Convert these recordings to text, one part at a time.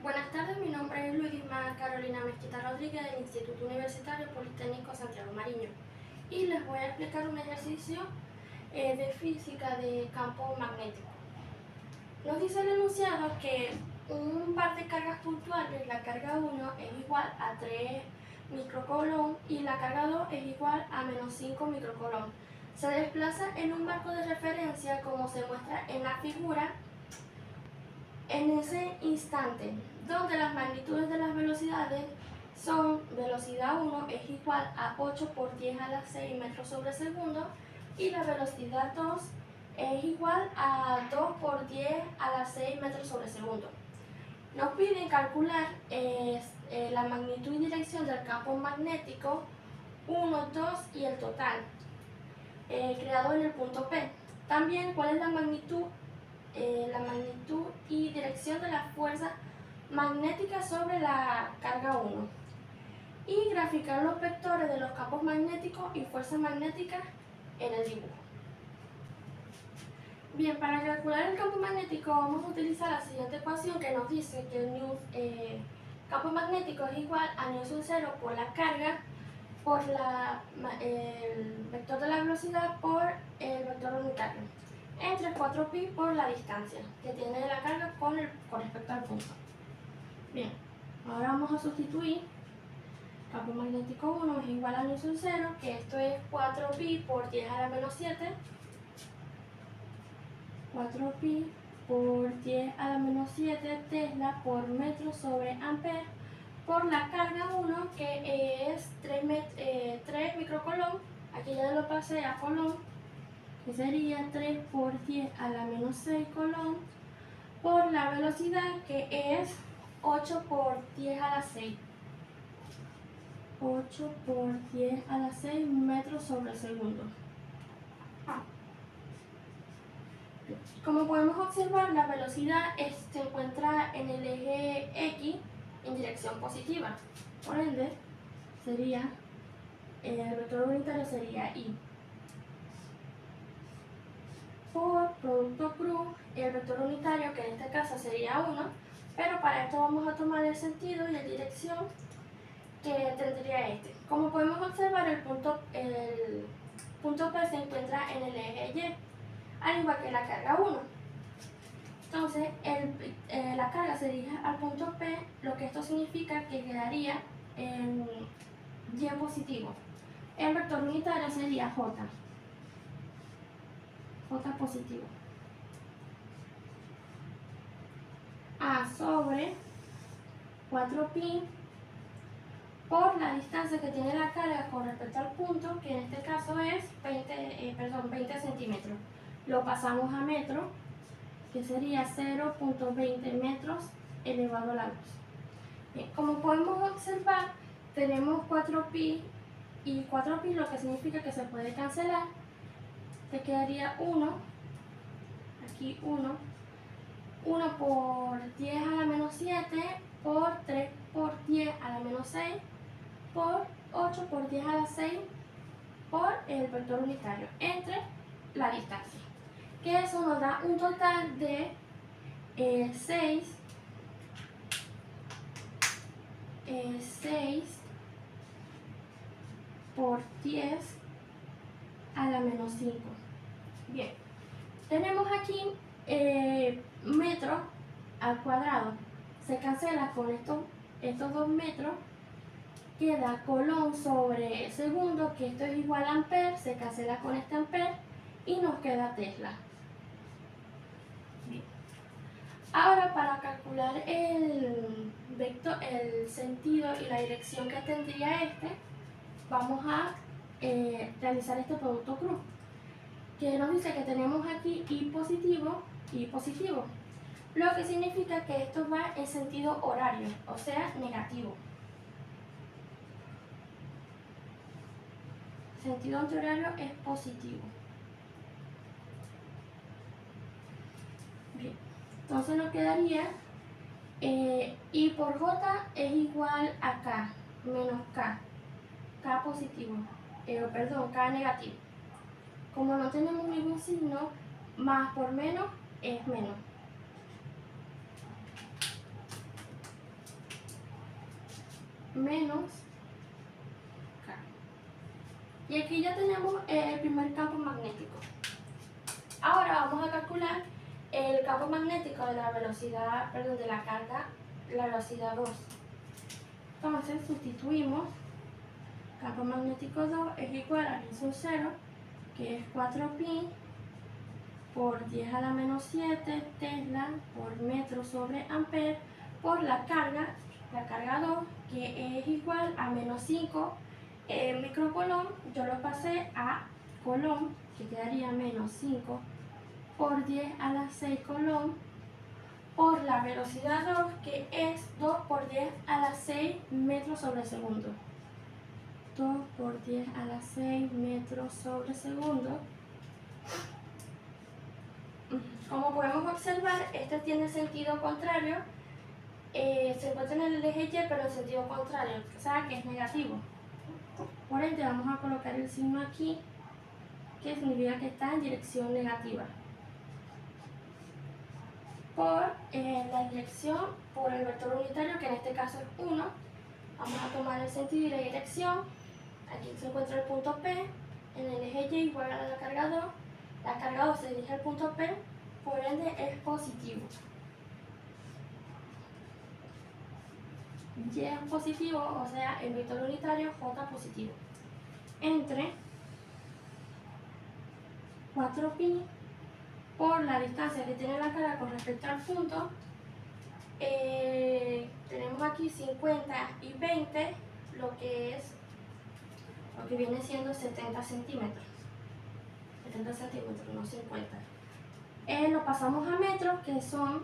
Buenas tardes, mi nombre es Luisma Carolina Mezquita Rodríguez del Instituto Universitario Politécnico Santiago Mariño y les voy a explicar un ejercicio de física de campo magnético. Nos dice el enunciado que un par de cargas puntuales, la carga 1 es igual a 3 microcoulomb y la carga 2 es igual a menos 5 microcoulomb. Se desplaza en un marco de referencia como se muestra en la figura. En ese instante, donde las magnitudes de las velocidades son velocidad 1 es igual a 8 por 10 a la 6 metros sobre segundo y la velocidad 2 es igual a 2 por 10 a la 6 metros sobre segundo. Nos piden calcular la magnitud y dirección del campo magnético 1, 2 y el total creado en el punto P. También cuál es la magnitud y dirección de la fuerza magnética sobre la carga 1 y graficar los vectores de los campos magnéticos y fuerzas magnéticas en el dibujo. Bien, para calcular el campo magnético vamos a utilizar la siguiente ecuación que nos dice que el campo magnético es igual a μ0 por la carga por el vector de la velocidad por el vector unitario entre 4pi por la distancia que tiene la carga con respecto al punto. Bien, ahora vamos a sustituir campo magnético 1 es igual a μ0, que esto es 4pi por 10 a la menos 7, 4pi por 10 a la menos 7 tesla por metro sobre ampere por la carga 1 que es 3 microcoulomb, aquí ya lo pasé a coulomb, que sería 3 por 10 a la menos 6 coulomb por la velocidad que es 8 por 10 a la 6. 8 por 10 a la 6 metros sobre segundo. Como podemos observar, la velocidad se encuentra en el eje X en dirección positiva. Por ende, el vector unitario sería I. Por producto cruz, el vector unitario, que en este caso sería 1, pero para esto vamos a tomar el sentido y la dirección que tendría este. Como podemos observar, el punto P se encuentra en el eje Y, al igual que la carga 1. Entonces, la carga se dirige al punto P, lo que esto significa que quedaría en Y positivo. El vector unitario sería J positivo. A sobre 4pi por la distancia que tiene la carga con respecto al punto, que en este caso es 20 centímetros. Lo pasamos a metro, que sería 0.20 metros elevado a la 2. Bien, como podemos observar, tenemos 4pi y 4pi, lo que significa que se puede cancelar. Te quedaría 1, aquí 1 por 10 a la menos 7 por 3 por 10 a la menos 6 por 8 por 10 a la 6 por el vector unitario entre la distancia, que eso nos da un total de 6 por 10 a la menos 5. Bien, tenemos aquí metro al cuadrado, se cancela con estos 2 metros, queda coulomb sobre segundo, que esto es igual a ampere, se cancela con este ampere y nos queda tesla. Bien. Ahora, para calcular el sentido y la dirección que tendría vamos a realizar este producto cruz, que nos dice que tenemos aquí I positivo, lo que significa que esto va en sentido horario, o sea, negativo. Sentido antihorario es positivo. Bien, entonces nos quedaría I por J es igual a K menos K positivo, K negativo. Como no tenemos ningún signo, más por menos es menos. menos K. Y aquí ya tenemos el primer campo magnético. Ahora vamos a calcular el campo magnético de la velocidad, perdón, de la carga, la velocidad 2. Entonces sustituimos campo magnético 2 es igual a razón 0, que es 4pi por 10 a la menos 7 Tesla por metro sobre amper por la carga 2, que es igual a menos 5 microcoulomb. Yo lo pasé a coulomb, que quedaría menos 5 por 10 a la 6 coulomb por la velocidad 2, que es 2 por 10 a la 6 metros sobre segundo. 2 por 10 a la 6 metros sobre segundo. Como podemos observar, este tiene sentido contrario. Se encuentra en el eje Y, pero en sentido contrario, o sea que es negativo. Por ende, vamos a colocar el signo aquí, que significa que está en dirección negativa. Por la dirección, por el vector unitario, que en este caso es 1, vamos a tomar el sentido y la dirección. Aquí se encuentra el punto P, en el eje Y igual a la carga 2. La carga 2 se dirige al punto P, por ende es positivo. Y es positivo, o sea, el vector unitario J positivo. Entre 4pi por la distancia que tiene la carga con respecto al punto. Tenemos aquí 50 y 20, lo que viene siendo 70 centímetros. 70 centímetros, no 50. Lo pasamos a metros, que son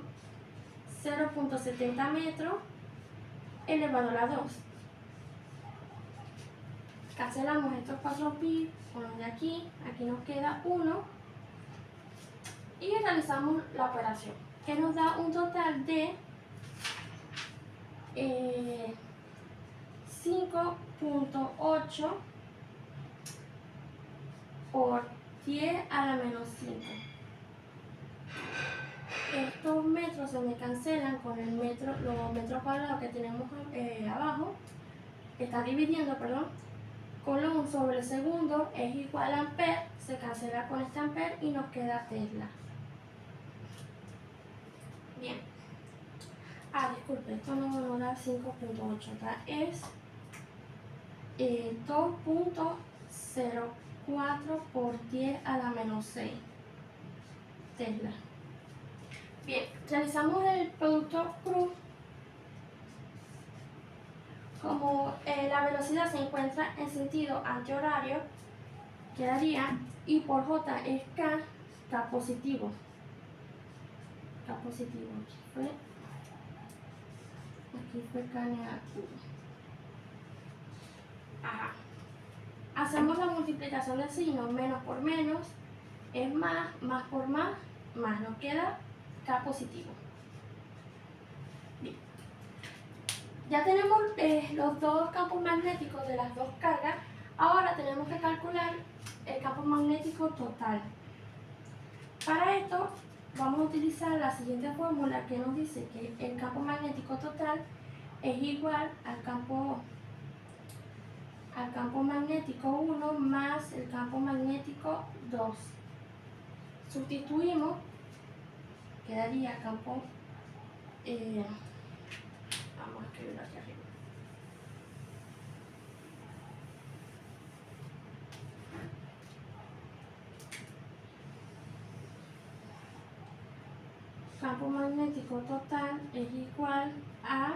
0.70 metros elevado a la 2. Cancelamos estos 4pi con los de aquí nos queda 1 y realizamos la operación, que nos da un total de 5.8 por 10 a la menos 5. Estos metros se me cancelan con el metro, los metros cuadrados que tenemos abajo, que está dividiendo, perdón. Coulomb sobre segundo es igual a amper, se cancela con este amper y nos queda Tesla. Bien. Disculpe, esto no da 5.8, es 2.04 por 10 a la menos 6 Tesla. Bien, realizamos el producto cruz. Como la velocidad se encuentra en sentido antihorario, quedaría, y por J es K positivo. K positivo, aquí fue K negativo. Ajá. Hacemos la multiplicación de signos, menos por menos es más, más por más nos queda K positivo. Bien. Ya tenemos los dos campos magnéticos de las dos cargas. Ahora tenemos que calcular el campo magnético total. Para esto vamos a utilizar la siguiente fórmula, que nos dice que el campo magnético total es igual al campo magnético 1 más el campo magnético 2. Sustituimos, quedaría campo, vamos a escribirlo aquí arriba. Campo magnético total es igual a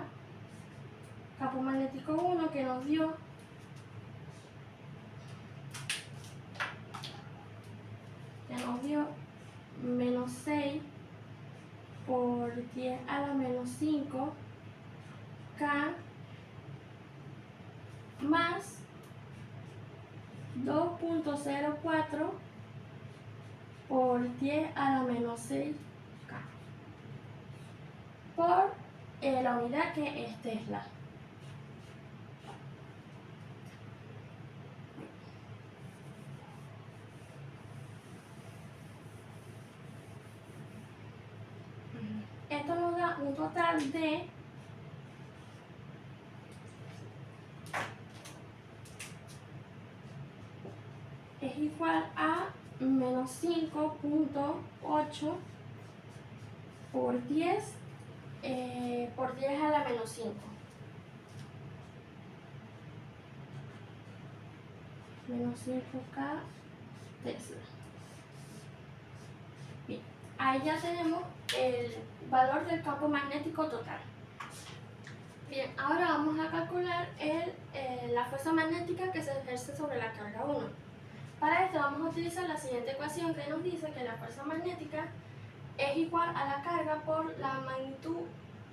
campo magnético 1, que nos dio menos 6 por 10 a la menos 5 K más 2.04 por 10 a la menos 6 K por la unidad, que es Tesla. Esto nos da un total de igual a menos 5.8 por 10 por 10 a la menos 5. Menos 5K Tesla. Bien, ahí ya tenemos el valor del campo magnético total. Bien, ahora vamos a calcular la fuerza magnética que se ejerce sobre la carga 1. Para esto vamos a utilizar la siguiente ecuación que nos dice que la fuerza magnética es igual a la carga por la magnitud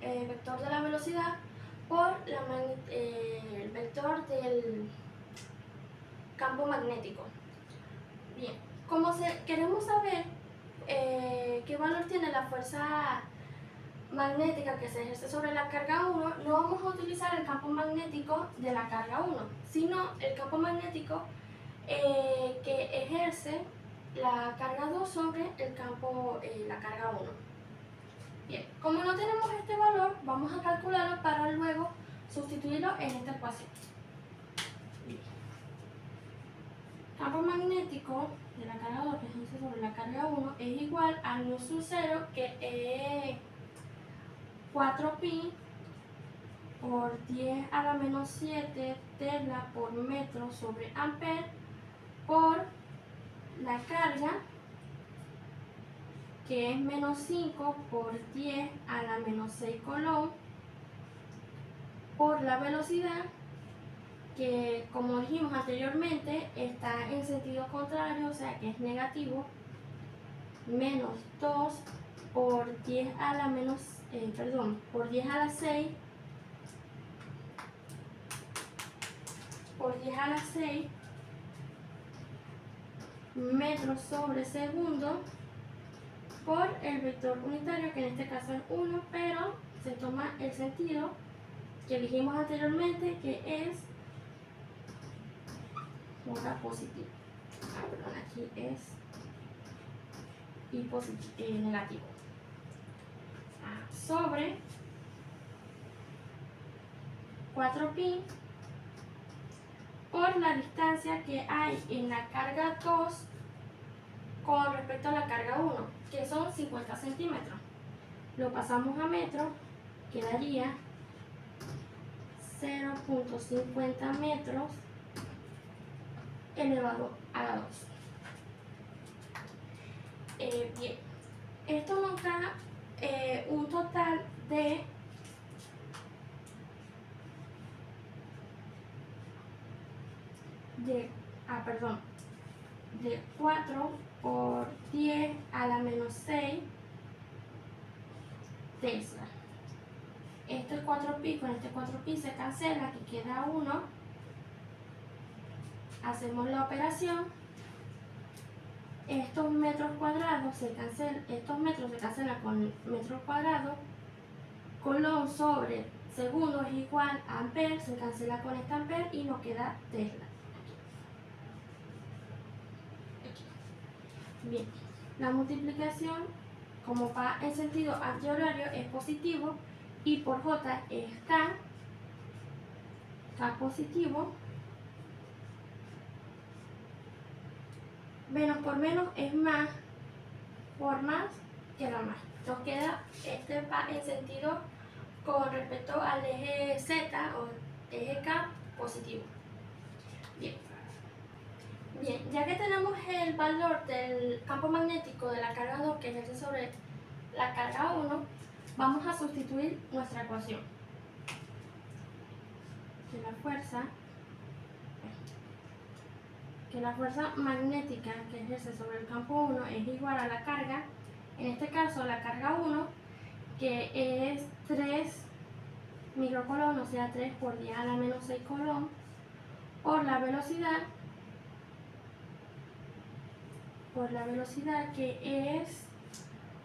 vector de la velocidad por el vector del campo magnético. Bien, queremos saber qué valor tiene la fuerza magnética que se ejerce sobre la carga 1, no vamos a utilizar el campo magnético de la carga 1, sino el campo magnético que ejerce la carga 2 sobre la carga 1. Bien, como no tenemos este valor, vamos a calcularlo para luego sustituirlo en esta ecuación. Bien. Campo magnético de la carga 2 que ejerce sobre la carga 1 es igual al nu sub 0, que es 4pi por 10 a la menos 7 Tesla por metro sobre amper por la carga, que es menos 5 por 10 a la menos 6 Coulomb, por la velocidad, que como dijimos anteriormente está en sentido contrario, o sea que es negativo, menos 2 por 10 a la menos, por 10 a la 6 por 10 a la 6 metros sobre segundo por el vector unitario, que en este caso es 1, pero se toma el sentido que dijimos anteriormente, que es hora positiva. Perdón, aquí es negativo. Sobre 4pi por la distancia que hay en la carga 2 con respecto a la carga 1, que son 50 centímetros. Lo pasamos a metros, quedaría 0.50 metros elevado a la 2. Bien, esto nos da un total de de 4 por 10 a la menos 6 Tesla. Este 4pi con este 4pi se cancela, aquí queda 1. Hacemos la operación. Estos metros cuadrados estos metros se cancelan con metros cuadrados. Coulomb sobre segundo es igual a amper, se cancela con este amper y nos queda Tesla. Bien, la multiplicación, como va en sentido antihorario, es positivo, y por J es K positivo, menos por menos es más, por más queda más. Nos queda, este va en sentido con respecto al eje Z o eje K positivo. Bien, ya que tenemos el valor del campo magnético de la carga 2 que ejerce sobre la carga 1, vamos a sustituir nuestra ecuación. Que la fuerza magnética que ejerce sobre el campo 1 es igual a la carga, en este caso la carga 1, que es 3 microcoulomb, o sea 3 por 10 a la menos 6 Coulomb, por la velocidad, que es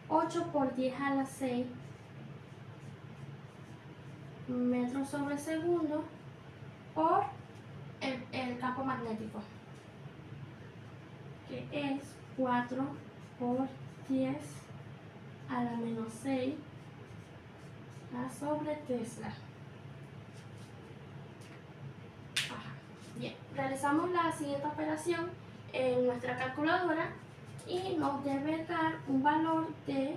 8 por 10 a la 6 metros sobre segundo, por el campo magnético, que es 4 por 10 a la menos 6 sobre Tesla. Bien, realizamos la siguiente operación en nuestra calculadora y nos debe dar un valor de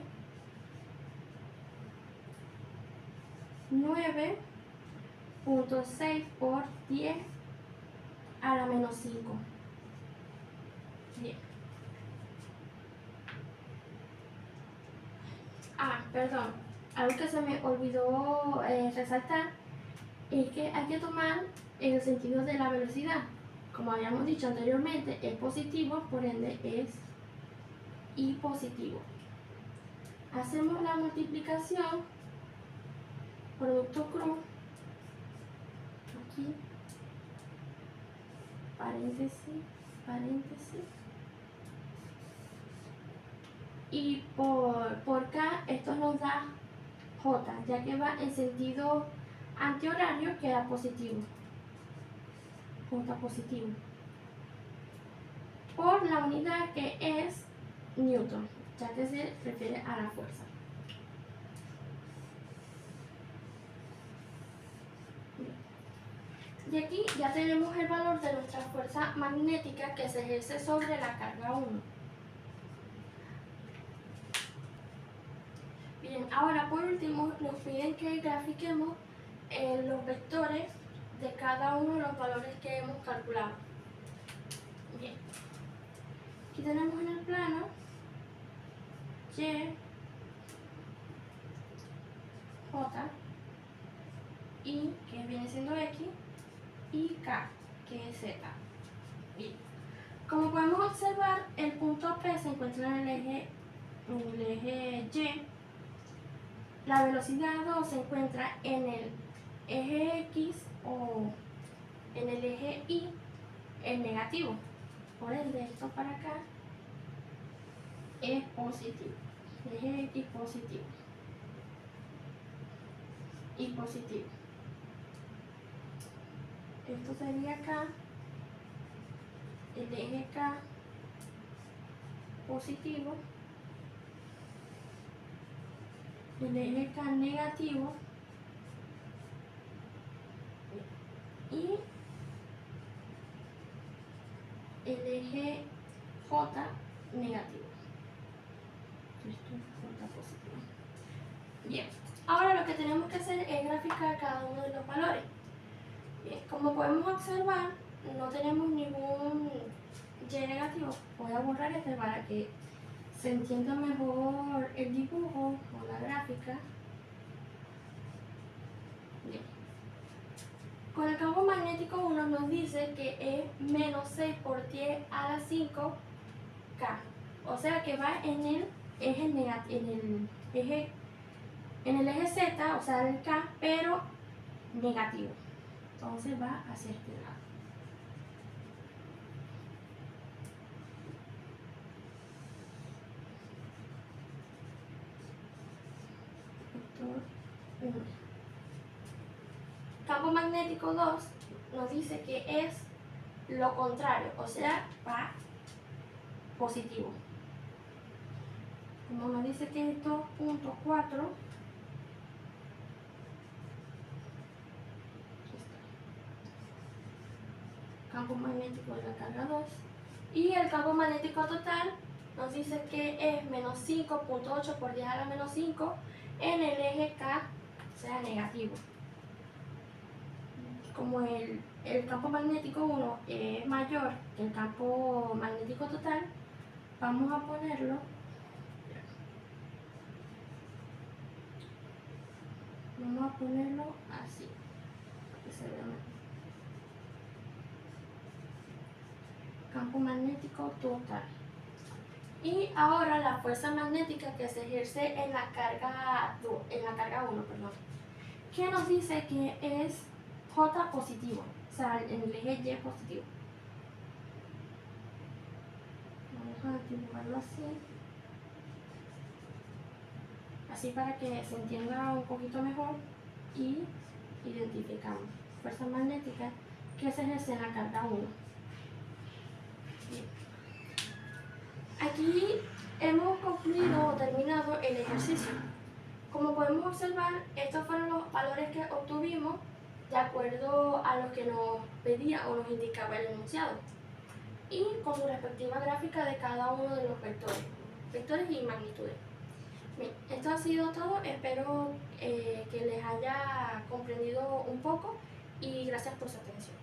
9.6 por 10 a la menos 5. Bien. Perdón, algo que se me olvidó resaltar es que hay que tomar el sentido de la velocidad. Como habíamos dicho anteriormente, es positivo, por ende es y positivo. Hacemos la multiplicación, producto cruz, aquí, paréntesis, paréntesis, y por K esto nos da J, ya que va en sentido antihorario, queda positivo. J positivo. Por la unidad que es Newton, ya que se refiere a la fuerza. Y aquí ya tenemos el valor de nuestra fuerza magnética que se ejerce sobre la carga 1. Bien, ahora por último nos piden que grafiquemos los vectores de cada uno de los valores que hemos calculado. Bien, aquí tenemos en el plano Y, J, I, que viene siendo X, y K, que es Z. Bien. Como podemos observar, el punto P se encuentra en el eje Y, la velocidad 2 se encuentra en el eje X o en el eje Y, el negativo. Por ende, esto para acá es positivo. Eje X positivo. Y positivo. Esto sería acá, el eje K positivo, el eje K negativo y el eje J negativo. Esto es J positivo. Bien, ahora lo que tenemos que hacer es graficar cada uno de los valores. Bien, como podemos observar, no tenemos ningún Y negativo. Voy a borrar este para que se entienda mejor el dibujo o la gráfica. Bien. Con el campo magnético 1 nos dice que es menos 6 por 10 a la 5 K. O sea que va en el eje Z, o sea el K, pero negativo. Entonces va hacia este lado. Vector 1. Campo magnético 2 nos dice que es lo contrario, o sea, va positivo. Como nos dice que es 2.4, campo magnético de la carga 2, y el campo magnético total nos dice que es menos 5.8 por 10 a la menos 5 en el eje K, o sea, negativo. Como el campo magnético 1 es mayor que el campo magnético total, vamos a ponerlo así, para que se vea mejor. Campo magnético total. Y ahora la fuerza magnética que se ejerce en la carga 1, que nos dice que es J positivo, o sea, en el eje Y positivo. Vamos a dibujarlo así para que se entienda un poquito mejor y identificamos fuerza magnética que se ejerce en la carga 1. Bien. Aquí hemos concluido o terminado el ejercicio. Como podemos observar, estos fueron los valores que obtuvimos de acuerdo a lo que nos pedía o nos indicaba el enunciado. y con su respectiva gráfica de cada uno de los vectores y magnitudes. Bien, esto ha sido todo, espero que les haya comprendido un poco y gracias por su atención.